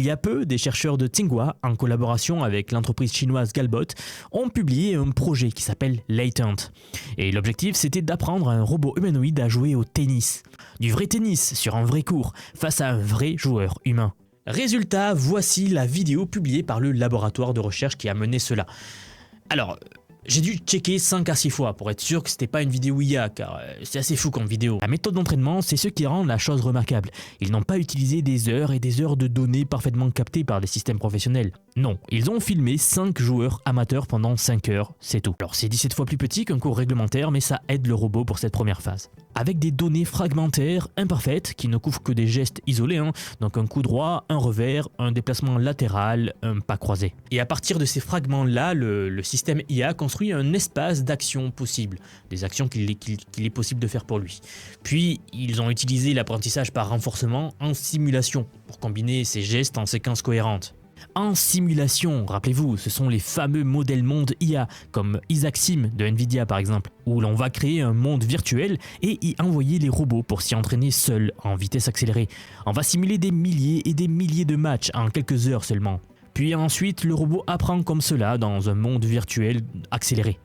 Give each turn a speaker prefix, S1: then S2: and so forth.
S1: y a peu, des chercheurs de Tsinghua, en collaboration avec l'entreprise chinoise Galbot, ont publié un projet qui s'appelle Latent. Et l'objectif, c'était d'apprendre à un robot humanoïde à jouer au tennis. Du vrai tennis sur un vrai court, face à un vrai joueur humain. Résultat, voici la vidéo publiée par le laboratoire de recherche qui a mené cela. Alors, j'ai dû checker 5 à 6 fois pour être sûr que c'était pas une vidéo IA, car c'est assez fou comme vidéo. La méthode d'entraînement, c'est ce qui rend la chose remarquable. Ils n'ont pas utilisé des heures et des heures de données parfaitement captées par des systèmes professionnels. Non, ils ont filmé 5 joueurs amateurs pendant 5 heures, c'est tout. Alors c'est 17 fois plus petit qu'un cours réglementaire, mais ça aide le robot pour cette première phase. Avec des données fragmentaires, imparfaites, qui ne couvrent que des gestes isolés, donc un coup droit, un revers, un déplacement latéral, un pas croisé. Et à partir de ces fragments-là, le système IA construit un espace d'actions possibles, des actions qu'il est possible de faire pour lui. Puis, ils ont utilisé l'apprentissage par renforcement en simulation, pour combiner ces gestes en séquences cohérentes. En simulation, rappelez-vous, ce sont les fameux modèles monde IA, comme Isaac Sim de Nvidia par exemple, où l'on va créer un monde virtuel et y envoyer les robots pour s'y entraîner seuls en vitesse accélérée. On va simuler des milliers et des milliers de matchs en quelques heures seulement. Puis ensuite, le robot apprend comme cela dans un monde virtuel accéléré.